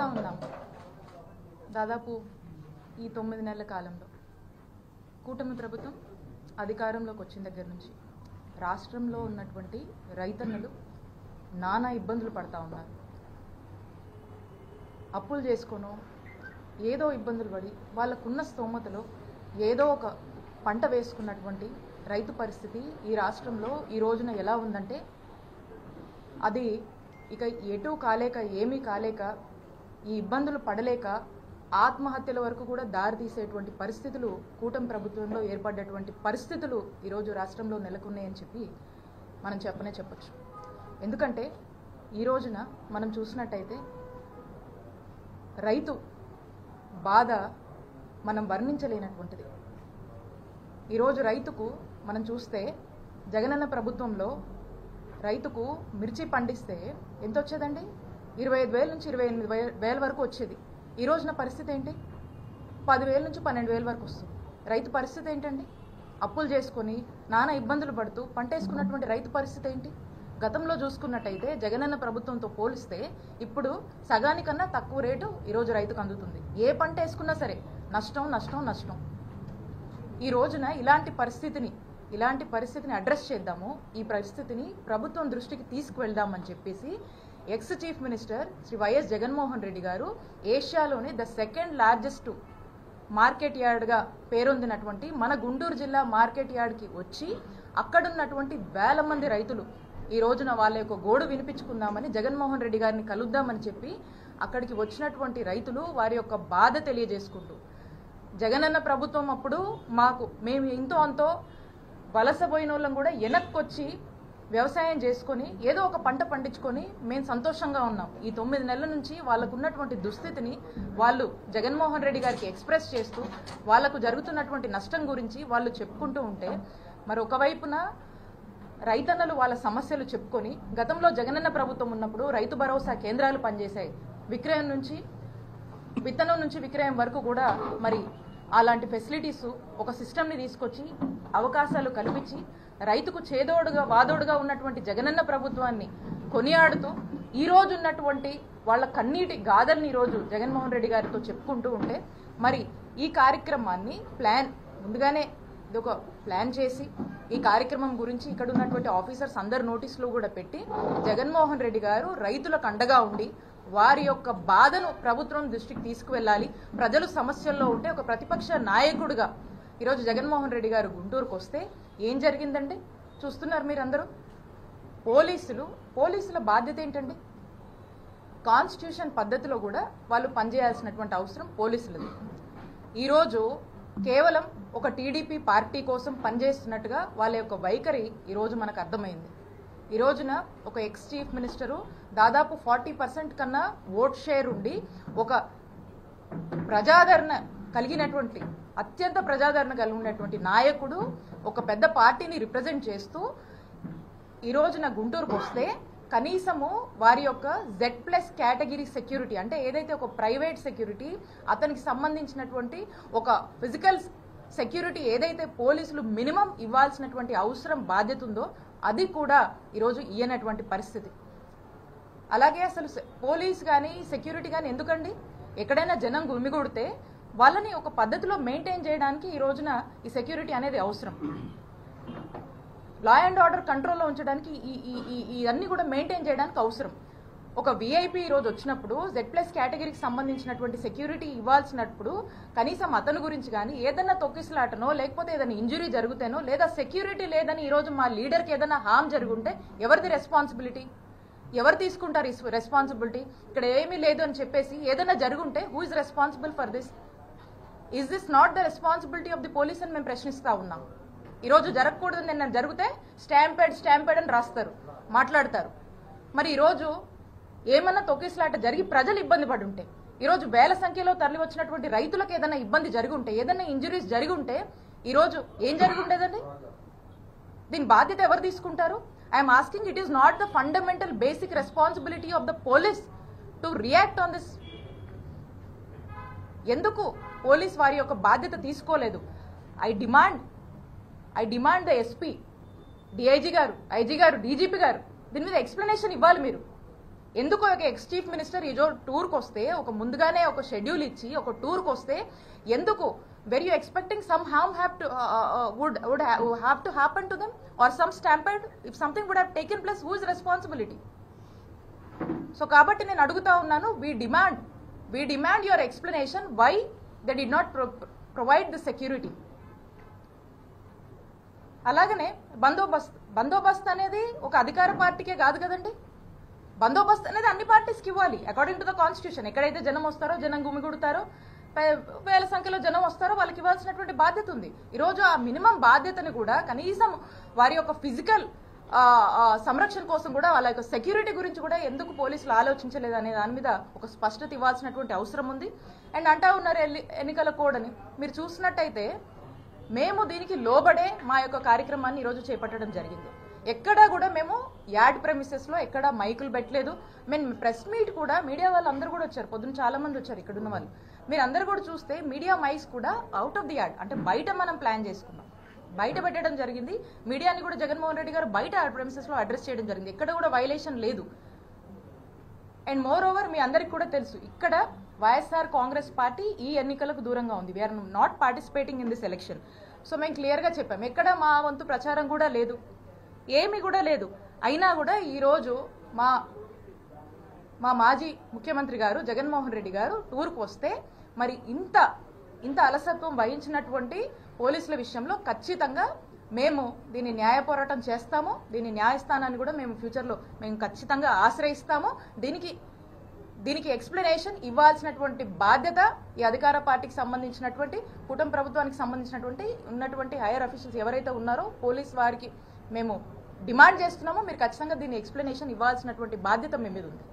చూస్తూ ఉన్నాం. దాదాపు ఈ 9 నెలల కాలంలో కూటమి ప్రభుత్వం అధికారంలోకి వచ్చిన దగ్గర నుంచి రాష్ట్రంలో ఉన్నటువంటి రైతన్నలు నానా ఇబ్బందులు పడతా ఉన్నారు. అప్పులు చేసుకోనో ఏదో ఇబ్బందులు పడి వాళ్ళకున్న స్తోమతలో ఏదో ఒక పంట వేసుకున్నటువంటి రైతు పరిస్థితి ఈ రాష్ట్రంలో ఈ రోజున ఎలా ఉందంటే అది ఇక ఎటూ కాలేక ఏమీ కాలేక ఈ ఇబ్బందులు పడలేక ఆత్మహత్యల వరకు కూడా దారి తీసేటువంటి పరిస్థితులు కూటమి ప్రభుత్వంలో ఏర్పడ్డటువంటి పరిస్థితులు ఈరోజు రాష్ట్రంలో నెలకొన్నాయని చెప్పి మనం చెప్పొచ్చు. ఎందుకంటే ఈ రోజున మనం చూసినట్టయితే రైతు బాధ మనం వర్ణించలేనటువంటిది. ఈరోజు రైతుకు మనం చూస్తే జగనన్న ప్రభుత్వంలో రైతుకు మిర్చి పండిస్తే ఎంత వచ్చేదండి? 25,000 నుంచి 28,000 వరకు వచ్చేది. ఈ రోజున పరిస్థితి ఏంటి? 10,000 నుంచి 12,000 వరకు వస్తుంది. రైతు పరిస్థితి ఏంటండి? అప్పులు చేసుకొని నానా ఇబ్బందులు పడుతూ పంట వేసుకున్నటువంటి రైతు పరిస్థితి ఏంటి? గతంలో చూసుకున్నట్టయితే జగనన్న ప్రభుత్వంతో పోలిస్తే ఇప్పుడు సగానికన్నా తక్కువ రేటు ఈరోజు రైతుకు అందుతుంది. ఏ పంట వేసుకున్నా సరే నష్టం. ఈ రోజున ఇలాంటి పరిస్థితిని అడ్రస్ చేద్దాము, ఈ పరిస్థితిని ప్రభుత్వం దృష్టికి తీసుకువెళ్దామని చెప్పేసి ex chief minister Shri YS Jaganmohan Reddy గారు ఏషియాలోని ద సెకండ్ లార్జెస్ట్ మార్కెట్ యార్డ్గా పేరొందినటువంటి మన గుంటూరు జిల్లా మార్కెట్ యార్డ్కి వచ్చి అక్కడున్నటువంటి వేల మంది రైతులు ఈ రోజున వాళ్ళ యొక్క గోడు వినిపించుకుందామని జగన్మోహన్ రెడ్డి గారిని కలుద్దామని చెప్పి అక్కడికి వచ్చినటువంటి రైతులు వారి యొక్క బాధ తెలియజేసుకుంటూ జగనన్న ప్రభుత్వం అప్పుడు మేము ఇంతో అంతో వలసపోయిన వాళ్ళం కూడా వెనక్కొచ్చి వ్యవసాయం చేసుకొని ఏదో ఒక పంట పండించుకొని మేము సంతోషంగా ఉన్నాం. ఈ 9 నెలల నుంచి వాళ్ళకు ఉన్నటువంటి దుస్థితిని వాళ్ళు జగన్మోహన్ రెడ్డి గారికి ఎక్స్ప్రెస్ చేస్తూ వాళ్లకు జరుగుతున్నటువంటి నష్టం గురించి వాళ్ళు చెప్పుకుంటూ ఉంటే మరి ఒకవైపున రైతన్నలు వాళ్ళ సమస్యలు చెప్పుకొని గతంలో జగనన్న ప్రభుత్వం ఉన్నప్పుడు రైతు భరోసా కేంద్రాలు పనిచేశాయి. విత్తనం నుంచి విక్రయం వరకు కూడా మరి అలాంటి ఫెసిలిటీస్ ఒక సిస్టమ్ని తీసుకొచ్చి అవకాశాలు కల్పించి రైతుకు చేదోడుగా వాదోడుగా ఉన్నటువంటి జగనన్న ప్రభుత్వాన్ని కొనియాడుతూ ఈ రోజు ఉన్నటువంటి వాళ్ళ కన్నీటి గాథల్ని ఈరోజు జగన్మోహన్ రెడ్డి గారితో చెప్పుకుంటూ ఉంటే మరి ఈ కార్యక్రమాన్ని ముందుగానే ఇదొక ప్లాన్ చేసి ఈ కార్యక్రమం గురించి ఇక్కడ ఉన్నటువంటి ఆఫీసర్స్ అందరు నోటీసులు కూడా పెట్టి జగన్మోహన్ రెడ్డి గారు రైతులకు అండగా ఉండి వారి యొక్క బాధను ప్రభుత్వం దృష్టికి తీసుకువెళ్ళాలి, ప్రజలు సమస్యల్లో ఉంటే ఒక ప్రతిపక్ష నాయకుడిగా ఈరోజు జగన్మోహన్ రెడ్డి గారు గుంటూరుకు వస్తే ఏం జరిగిందండి చూస్తున్నారు మీరందరూ. పోలీసుల బాధ్యత ఏంటండి? కాన్స్టిట్యూషన్ పద్ధతిలో కూడా వాళ్ళు పనిచేయాల్సినటువంటి అవసరం పోలీసులది. ఈరోజు కేవలం ఒక టీడీపీ పార్టీ కోసం పనిచేస్తున్నట్టుగా వాళ్ళ యొక్క వైఖరి ఈరోజు మనకు అర్థమైంది. ఈ రోజున ఒక ఎక్స్ చీఫ్ మినిస్టరు దాదాపు 40% కన్నా ఓట్ షేర్ ఉండి ఒక ప్రజాదరణ కలిగినటువంటి అత్యంత ప్రజాదరణ కలిగినటువంటి నాయకుడు ఒక పెద్ద పార్టీని రిప్రజెంట్ చేస్తూ ఈ రోజున గుంటూరుకు వస్తే కనీసము వారి యొక్క Z+ కేటగిరీ సెక్యూరిటీ అంటే ఏదైతే ఒక ప్రైవేట్ సెక్యూరిటీ అతనికి సంబంధించినటువంటి ఒక ఫిజికల్ సెక్యూరిటీ ఏదైతే పోలీసులు మినిమం ఇవ్వాల్సినటువంటి అవసరం బాధ్యత ఉందో అది కూడా ఈరోజు ఇయ్యనటువంటి పరిస్థితి. అలాగే అసలు పోలీస్ కానీ సెక్యూరిటీ కానీ ఎందుకండి? ఎక్కడైనా జనం గుమిగూడితే వాళ్ళని ఒక పద్ధతిలో మెయింటైన్ చేయడానికి ఈ రోజున ఈ సెక్యూరిటీ అనేది అవసరం. లా అండ్ ఆర్డర్ కంట్రోల్లో ఉంచడానికి ఇవన్నీ కూడా మెయింటైన్ చేయడానికి అవసరం. ఒక విఐపీ ఈరోజు వచ్చినప్పుడు Z+ కేటగిరీకి సంబంధించినటువంటి సెక్యూరిటీ ఇవ్వాల్సినప్పుడు కనీసం అతని గురించి కానీ ఏదన్నా తొక్కిసలాటనో లేకపోతే ఏదైనా ఇంజురీ జరుగుతేనో లేదా సెక్యూరిటీ లేదని ఈరోజు మా లీడర్కి ఏదైనా హామ్ జరుగుంటే ఎవరిది రెస్పాన్సిబిలిటీ? ఎవరు తీసుకుంటారు ఈ రెస్పాన్సిబిలిటీ? ఇక్కడ ఏమీ లేదు అని చెప్పేసి ఏదైనా జరుగుంటే who is responsible for this? Is this not the responsibility of the police అని మేము ప్రశ్నిస్తా ఉన్నాం. ఈరోజు జరగకూడదు నిన్న జరిగితే స్టాంపేడ్ అని రాస్తారు, మాట్లాడతారు. మరి ఈరోజు ఏమన్నా తొక్కిసలాట జరిగి ప్రజలు ఇబ్బంది పడి ఉంటే ఈరోజు వేల సంఖ్యలో తరలి వచ్చినటువంటి రైతులకు ఏదైనా ఇబ్బంది జరిగి ఉంటే ఏదైనా ఇంజురీస్ జరిగి ఉంటే ఈరోజు ఏం జరిగి ఉండేదండి? దీని బాధ్యత ఎవరు తీసుకుంటారు? I'm asking, it is not the fundamental basic responsibility of the police to react on this? ఎందుకు పోలీస్ వారి యొక్క బాధ్యత తీసుకోలేదు? I demand the SP, DIG గారు, ఐజీ గారు, డీజీపీ గారు దీని మీద ఎక్స్ప్లెనేషన్ ఇవ్వాలి. మీరు ఎందుకు ఒక ఎక్స్ చీఫ్ మినిస్టర్ ఈ రోజు టూర్కి వస్తే ఒక ముందుగానే ఒక షెడ్యూల్ ఇచ్చి ఒక టూర్కి వస్తే ఎందుకు where you expecting some harm would have to happen to them or some stampede if something would have taken place, who is responsibility? So కాబట్టి నేను అడుగుతా ఉన్నాను, we demand your explanation why they did not provide the security. అలాగనే బందోబస్తు అనేది ఒక అధికార పార్టీకే కాదు కదండి. బందోబస్తు అనేది అన్ని పార్టీస్కి ఇవ్వాలి అకార్డింగ్ టు ద కాన్స్టిట్యూషన్. ఎక్కడైతే జనం వస్తారో, జనం గుమిగుడతారో, వేల సంఖ్యలో జనం వస్తారో వాళ్ళకి ఇవ్వాల్సినటువంటి బాధ్యత ఉంది. ఈరోజు ఆ మినిమం బాధ్యతని కూడా కనీసం వారి యొక్క ఫిజికల్ సంరక్షణ కోసం కూడా వాళ్ళ యొక్క సెక్యూరిటీ గురించి కూడా ఎందుకు పోలీసులు ఆలోచించలేదు అనే దాని మీద ఒక స్పష్టత ఇవ్వాల్సినటువంటి అవసరం ఉంది. అండ్ అంటా ఉన్నారు ఎన్నికల కోడ్ అని. మీరు చూసినట్టయితే మేము దీనికి లోబడే మా యొక్క కార్యక్రమాన్ని ఈరోజు చేపట్టడం జరిగింది. ఎక్కడా కూడా మేము యాడ్ ప్రెమిసెస్లో ఎక్కడా మైకులు పెట్టలేదు. మేము ప్రెస్ మీట్ కూడా మీడియా వాళ్ళు అందరూ కూడా వచ్చారు, పొద్దున్న చాలా మంది వచ్చారు ఇక్కడ ఉన్న వాళ్ళు. మీరు అందరూ కూడా చూస్తే మీడియా మైక్స్ కూడా అవుట్ ఆఫ్ ది యాడ్, అంటే బయట మనం ప్లాన్ చేసుకున్నాం, బయట పెట్టడం జరిగింది. మీడియాని కూడా జగన్మోహన్ రెడ్డి గారు బయట యాడ్ ప్రెమిసెస్లో అడ్రస్ చేయడం జరిగింది. ఎక్కడ కూడా వైలేషన్ లేదు. అండ్ మోర్ ఓవర్ మీ అందరికి కూడా తెలుసు, ఇక్కడ వైఎస్ఆర్ కాంగ్రెస్ పార్టీ ఈ ఎన్నికలకు దూరంగా ఉంది. We are not participating in this election. So మేము క్లియర్గా చెప్పాము, ఎక్కడ మా వంతు ప్రచారం కూడా లేదు, ఏమి కూడా లేదు. అయినా కూడా ఈరోజు మా మాజీ ముఖ్యమంత్రి గారు జగన్మోహన్ రెడ్డి గారు టూర్కు వస్తే మరి ఇంత అలసత్వం వహించినటువంటి పోలీసుల విషయంలో ఖచ్చితంగా మేము దీన్ని న్యాయ పోరాటం చేస్తాము. దీని న్యాయస్థానాన్ని కూడా మేము ఫ్యూచర్లో మేము ఖచ్చితంగా ఆశ్రయిస్తాము. దీనికి ఎక్స్ప్లెనేషన్ ఇవ్వాల్సినటువంటి బాధ్యత ఈ అధికార పార్టీకి సంబంధించినటువంటి కుటుంబ ప్రభుత్వానికి సంబంధించినటువంటి ఉన్నటువంటి హైయర్ అఫీషియల్స్ ఎవరైతే ఉన్నారో పోలీస్ వారికి మేము డిమాండ్ చేస్తున్నామో మీరు ఖచ్చితంగా దీన్ని ఎక్స్ప్లెనేషన్ ఇవ్వాల్సినటువంటి బాధ్యత మీ మీద ఉంది.